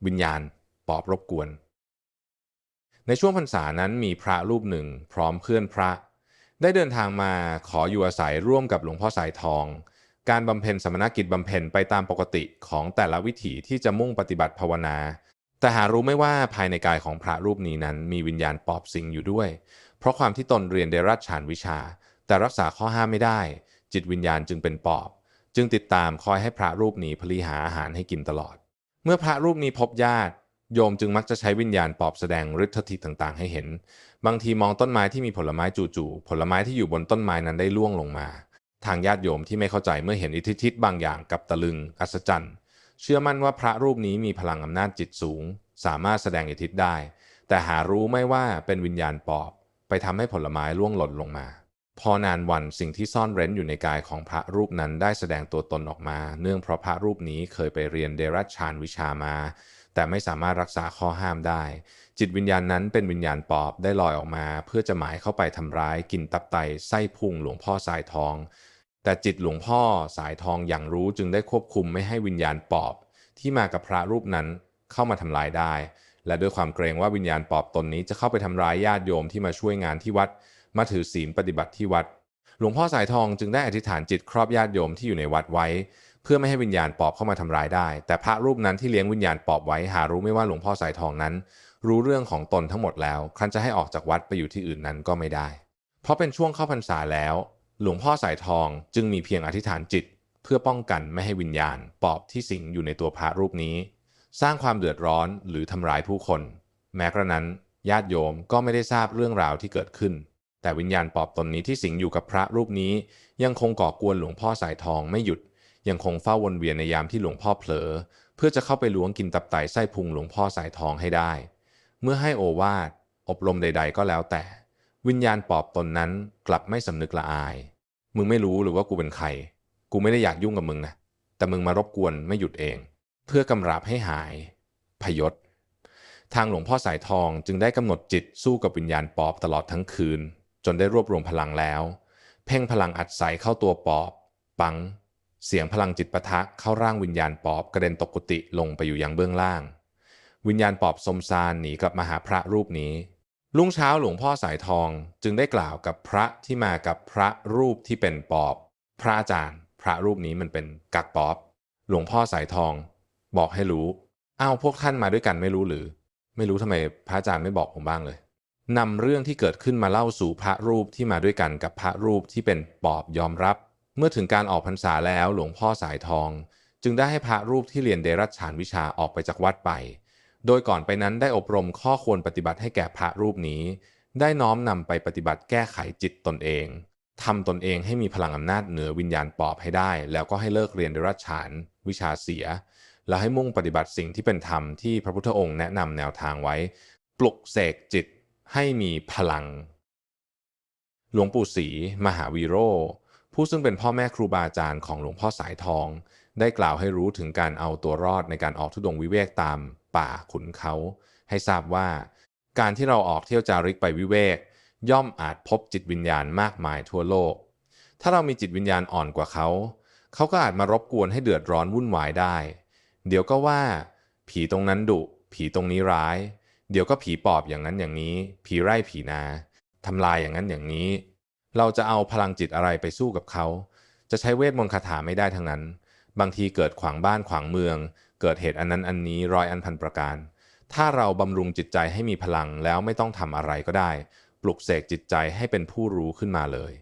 วิญญาณปอบรบกวนในช่วงพรรษานั้นมีพระรูปหนึ่งพร้อมเพื่อนพระได้เดินทางมาขออยู่อาศัยร่วมกับหลวงพ่อสายทองการบำเพ็ญสมณกิจบำเพ็ญไปตามปกติของแต่ละวิถีที่จะมุ่งปฏิบัติภาวนาแต่หารู้ไม่ว่าภายในกายของพระรูปนี้นั้นมีวิญญาณปอบสิงอยู่ด้วยเพราะความที่ตนเรียนเดรัจฉานวิชาแต่รักษาข้อห้ามไม่ได้จิตวิญญาณจึงเป็นปอบจึงติดตามคอยให้พระรูปนี้พลีหาอาหารให้กินตลอดเมื่อพระรูปนี้พบญาติโยมจึงมักจะใช้วิญญาณปอบแสดงฤทธิต่างๆให้เห็นบางทีมองต้นไม้ที่มีผลไม้จู่ๆผลไม้ที่อยู่บนต้นไม้นั้นได้ร่วงลงมาทางญาติโยมที่ไม่เข้าใจเมื่อเห็นอิทธิฤทธิ์บางอย่างกับตะลึงอัศจรรย์เชื่อมั่นว่าพระรูปนี้มีพลังอำนาจจิตสูงสามารถแสดงอิทธิฤทธิ์ได้แต่หารู้ไม่ว่าเป็นวิญญาณปอบไปทำให้ผลไม้ร่วงหล่นลงมาพอนานวันสิ่งที่ซ่อนเร้นอยู่ในกายของพระรูปนั้นได้แสดงตัวตนออกมาเนื่องเพราะพระรูปนี้เคยไปเรียนเดรัจฉานวิชามาแต่ไม่สามารถรักษาข้อห้ามได้จิตวิญญาณนั้นเป็นวิญญาณปอบได้ลอยออกมาเพื่อจะหมายเข้าไปทำร้ายกินตับไตไส้พุงหลวงพ่อสายทองแต่จิตหลวงพ่อสายทองอย่างรู้จึงได้ควบคุมไม่ให้วิญญาณปอบที่มากับพระรูปนั้นเข้ามาทำลายได้และด้วยความเกรงว่าวิญญาณปอบตนนี้จะเข้าไปทำร้ายญาติโยมที่มาช่วยงานที่วัดมาถือศีลปฏิบัติที่วัดหลวงพ่อสายทองจึงได้อธิษฐานจิตครอบญาติโยมที่อยู่ในวัดไว้เพื่อไม่ให้วิญญาณปอบเข้ามาทำร้ายได้แต่พระรูปนั้นที่เลี้ยงวิญญาณปอบไว้หารู้ไม่ว่าหลวงพ่อสายทองนั้นรู้เรื่องของตนทั้งหมดแล้วครั้นจะให้ออกจากวัดไปอยู่ที่อื่นนั้นก็ไม่ได้เพราะเป็นช่วงเข้าพรรษาแล้วหลวงพ่อสายทองจึงมีเพียงอธิษฐานจิตเพื่อป้องกันไม่ให้วิญญาณปอบที่สิงอยู่ในตัวพระรูปนี้สร้างความเดือดร้อนหรือทำร้ายผู้คนแม้กระนั้นญาติโยมก็ไม่ได้ทราบเรื่องราวที่เกิดขึ้นแต่วิญญาณปอบตนนี้ที่สิงอยู่กับพระรูปนี้ยังคงก่อกวนหลวงพ่อสายทองไม่หยุดยังคงเฝ้าวนเวียนในยามที่หลวงพ่อเผลอเพื่อจะเข้าไปล้วงกินตับไตไส้พุงหลวงพ่อสายทองให้ได้เมื่อให้โอวาทอบรมใดๆก็แล้วแต่วิญญาณปอบตนนั้นกลับไม่สำนึกละอายมึงไม่รู้หรือว่ากูเป็นใครกูไม่ได้อยากยุ่งกับมึงนะแต่มึงมารบกวนไม่หยุดเองเพื่อกำราบให้หายพยศทางหลวงพ่อสายทองจึงได้กำหนดจิตสู้กับวิญญาณปอบตลอดทั้งคืนจนได้รวบรวมพลังแล้วเพ่งพลังอัดใส่เข้าตัวปอบปังเสียงพลังจิตปะทะเข้าร่างวิญญาณปอบกระเด็นตกกุฏิลงไปอยู่ยังเบื้องล่างวิญญาณปอบสมซานหนีกลับมาหาพระรูปนี้รุ่งเช้าหลวงพ่อสายทองจึงได้กล่าวกับพระที่มากับพระรูปที่เป็นปอบพระอาจารย์พระรูปนี้มันเป็นกักปอบหลวงพ่อสายทองบอกให้รู้อ้าวพวกท่านมาด้วยกันไม่รู้หรือไม่รู้ทำไมพระอาจารย์ไม่บอกผมบ้างเลยนำเรื่องที่เกิดขึ้นมาเล่าสู่พระรูปที่มาด้วยกันกับพระรูปที่เป็นปอบยอมรับเมื่อถึงการออกพรรษาแล้วหลวงพ่อสายทองจึงได้ให้พระรูปที่เรียนเดรัจฉานวิชาออกไปจากวัดไปโดยก่อนไปนั้นได้อบรมข้อควรปฏิบัติให้แก่พระรูปนี้ได้น้อมนำไปปฏิบัติแก้ไขจิตตนเองทำตนเองให้มีพลังอำนาจเหนือวิญญาณปอบให้ได้แล้วก็ให้เลิกเรียนเดรัจฉานวิชาเสียแล้วให้มุ่งปฏิบัติสิ่งที่เป็นธรรมที่พระพุทธองค์แนะนำแนวทางไว้ปลุกเสกจิตให้มีพลังหลวงปู่ศรีมหาวีโรผู้ซึ่งเป็นพ่อแม่ครูบาอาจารย์ของหลวงพ่อสายทองได้กล่าวให้รู้ถึงการเอาตัวรอดในการออกธุดงค์วิเวกตามป่าขุนเขาให้ทราบว่าการที่เราออกเที่ยวจาริกไปวิเวกย่อมอาจพบจิตวิญญาณมากมายทั่วโลกถ้าเรามีจิตวิญญาณอ่อนกว่าเขาเขาก็อาจมารบกวนให้เดือดร้อนวุ่นวายได้เดี๋ยวก็ว่าผีตรงนั้นดุผีตรงนี้ร้ายเดี๋ยวก็ผีปอบอย่างนั้นอย่างนี้ผีไร่ผีนาทำลายอย่างนั้นอย่างนี้เราจะเอาพลังจิตอะไรไปสู้กับเขาจะใช้เวทมนต์คาถาไม่ได้ทั้งนั้นบางทีเกิดขวางบ้านขวางเมืองเกิดเหตุอันนั้นอันนี้ร้อยอันพันประการถ้าเราบำรุงจิตใจให้มีพลังแล้วไม่ต้องทำอะไรก็ได้ปลุกเสกจิตใจให้เป็นผู้รู้ขึ้นมาเลย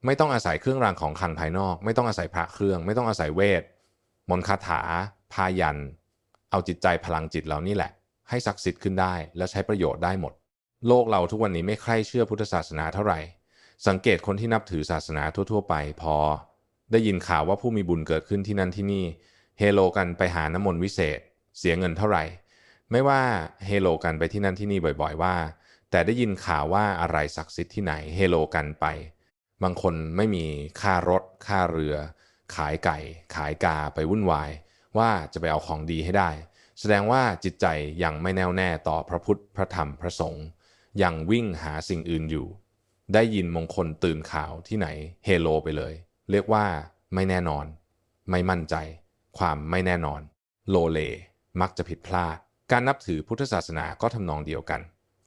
ไม่ต้องอาศัยเครื่องรางของขลังภายนอกไม่ต้องอาศัยพระเครื่องไม่ต้องอาศัยเวทมนต์คาถาพายันเอาจิตใจพลังจิตเรานี่แหละให้ศักดิ์สิทธิ์ขึ้นได้และใช้ประโยชน์ได้หมดโลกเราทุกวันนี้ไม่ใคร่เชื่อพุทธศาสนาเท่าไหร่สังเกตคนที่นับถือศาสนาทั่วๆไปพอได้ยินข่าวว่าผู้มีบุญเกิดขึ้นที่นั่นที่นี่เฮโลกันไปหาน้ำมนต์วิเศษเสียเงินเท่าไหร่ไม่ว่าเฮโลกันไปที่นั่นที่นี่บ่อยๆว่าแต่ได้ยินข่าวว่าอะไรศักดิ์สิทธิ์ที่ไหนเฮโลกันไปบางคนไม่มีค่ารถค่าเรือขายไก่ขายกาไปวุ่นวายว่าจะไปเอาของดีให้ได้แสดงว่าจิตใจยังไม่แน่วแน่ต่อพระพุทธพระธรรมพระสงฆ์ยังวิ่งหาสิ่งอื่นอยู่ได้ยินมงคลตื่นข่าวที่ไหนเฮโลไปเลยเรียกว่าไม่แน่นอนไม่มั่นใจความไม่แน่นอนโลเลมักจะผิดพลาด การนับถือพุทธศาสนาก็ทำนองเดียวกัน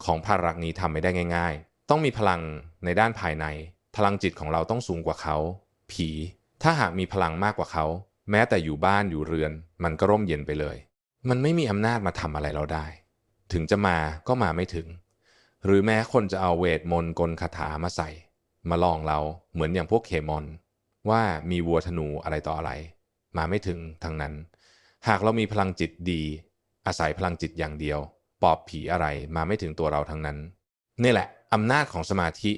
ของภารักษ์นี้ทำไม่ได้ง่ายๆต้องมีพลังในด้านภายในพลังจิตของเราต้องสูงกว่าเขาผีถ้าหากมีพลังมากกว่าเขาแม้แต่อยู่บ้านอยู่เรือนมันก็ร่มเย็นไปเลยมันไม่มีอำนาจมาทำอะไรเราได้ถึงจะมาก็มาไม่ถึงหรือแม้คนจะเอาเวทมนต์กลคาถามาใส่มาลองเราเหมือนอย่างพวกเคมอนว่ามีวัวธนูอะไรต่ออะไรมาไม่ถึงทั้งนั้นหากเรามีพลังจิตดีอาศัยพลังจิตอย่างเดียวปอบผีอะไรมาไม่ถึงตัวเราทั้งนั้นนี่แหละอำนาจของสมาธิ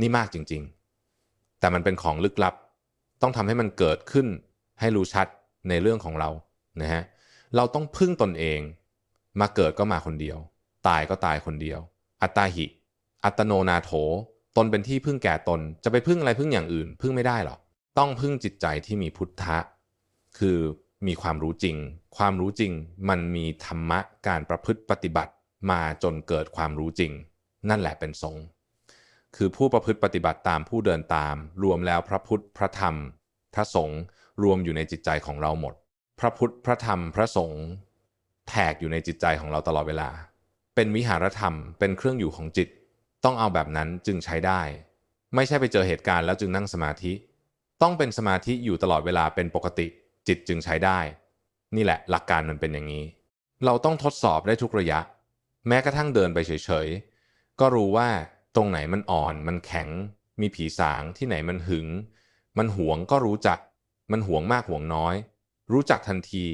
นี่มากจริงๆแต่มันเป็นของลึกลับต้องทำให้มันเกิดขึ้นให้รู้ชัดในเรื่องของเรานะฮะเราต้องพึ่งตนเองมาเกิดก็มาคนเดียวตายก็ตายคนเดียวอัตตาหิอัตโนนาโถตนเป็นที่พึ่งแก่ตนจะไปพึ่งอะไรพึ่งอย่างอื่นพึ่งไม่ได้หรอกต้องพึ่งจิตใจที่มีพุทธะคือมีความรู้จริงความรู้จริงมันมีธรรมะการประพฤติปฏิบัติมาจนเกิดความรู้จริงนั่นแหละเป็นสงฆ์คือผู้ประพฤติปฏิบัติตามผู้เดินตามรวมแล้วพระพุทธพระธรรมพระสงฆ์รวมอยู่ในจิตใจของเราหมดพระพุทธพระธรรมพระสงฆ์แทรกอยู่ในจิตใจของเราตลอดเวลาเป็นวิหารธรรมเป็นเครื่องอยู่ของจิตต้องเอาแบบนั้นจึงใช้ได้ไม่ใช่ไปเจอเหตุการณ์แล้วจึงนั่งสมาธิต้องเป็นสมาธิอยู่ตลอดเวลาเป็นปกติจิตจึงใช้ได้นี่แหละหลักการมันเป็นอย่างนี้เราต้องทดสอบได้ทุกระยะแม้กระทั่งเดินไปเฉยๆก็รู้ว่าตรงไหนมันอ่อนมันแข็งมีผีสางที่ไหนมันหึงมันหวงก็รู้จักมันหวงมากหวงน้อยรู้จักทันที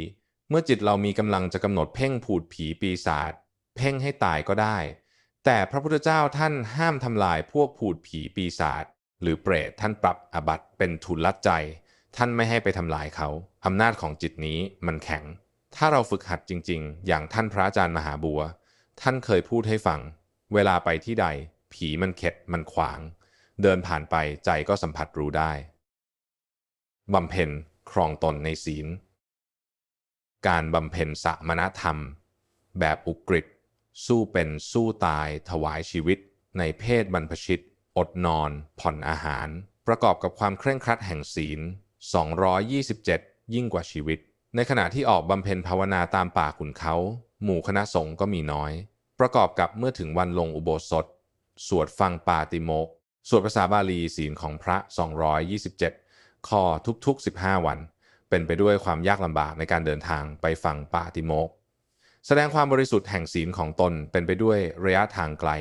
เมื่อจิตเรามีกำลังจะกำหนดเพ่งผูดผีปีศาจเพ่งให้ตายก็ได้แต่พระพุทธเจ้าท่านห้ามทำลายพวกผูดผีปีศาจหรือเปรตท่านปรับอาบัติเป็นทุนลัดใจท่านไม่ให้ไปทำลายเขาอำนาจของจิตนี้มันแข็งถ้าเราฝึกหัดจริงๆอย่างท่านพระอาจารย์มหาบัวท่านเคยพูดให้ฟังเวลาไปที่ใดผีมันเข็ดมันขวางเดินผ่านไปใจก็สัมผัสรู้ได้บำเพ็ญครองตนในศีลการบำเพ็ญสมณธรรมแบบอุกฤษสู้เป็นสู้ตายถวายชีวิตในเพศบรรพชิตอดนอนผ่อนอาหารประกอบกับความเคร่งครัดแห่งศีล227ยิ่งกว่าชีวิตในขณะที่ออกบำเพ็ญภาวนาตามป่าขุนเขาหมู่คณะสงฆ์ก็มีน้อยประกอบกับเมื่อถึงวันลงอุโบสถสวดฟังปาติโมกข์สวดภาษาบาลีศีลของพระ227ข้อทุกๆ15วันเป็นไปด้วยความยากลำบากในการเดินทางไปฟังปาติโมกข์แสดงความบริสุทธิ์แห่งศีลของตนเป็นไปด้วยระยะทางไกล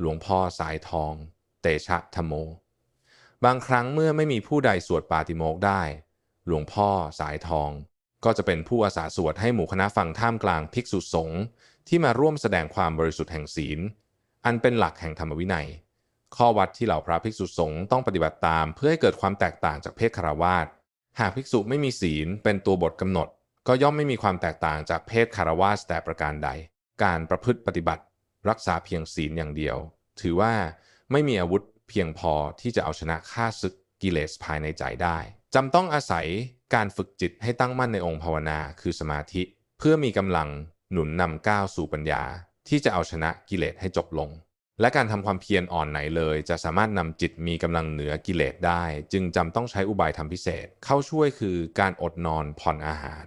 หลวงพ่อสายทองเตชะธโมบางครั้งเมื่อไม่มีผู้ใดสวดปาติโมกข์ได้หลวงพ่อสายทองก็จะเป็นผู้อาสาสวดให้หมู่คณะฟังท่ามกลางภิกษุสงฆ์ที่มาร่วมแสดงความบริสุทธิ์แห่งศีลอันเป็นหลักแห่งธรรมวินัยข้อวัดที่เหล่าพระภิกษุสงฆ์ต้องปฏิบัติตามเพื่อให้เกิดความแตกต่างจากเพศฆราวาสหากภิกษุไม่มีศีลเป็นตัวบทกำหนดก็ย่อมไม่มีความแตกต่างจากเพศฆราวาสแต่ประการใดการประพฤติปฏิบัติรักษาเพียงศีลอย่างเดียวถือว่าไม่มีอาวุธเพียงพอที่จะเอาชนะข้าศึกกิเลสภายในใจได้จำต้องอาศัยการฝึกจิตให้ตั้งมั่นในองค์ภาวนาคือสมาธิเพื่อมีกำลังหนุนนำก้าวสู่ปัญญาที่จะเอาชนะกิเลสให้จบลงและการทำความเพียรอ่อนไหนเลยจะสามารถนำจิตมีกำลังเหนือกิเลสได้จึงจำต้องใช้อุบายธรรมพิเศษเข้าช่วยคือการอดนอนผ่อนอาหาร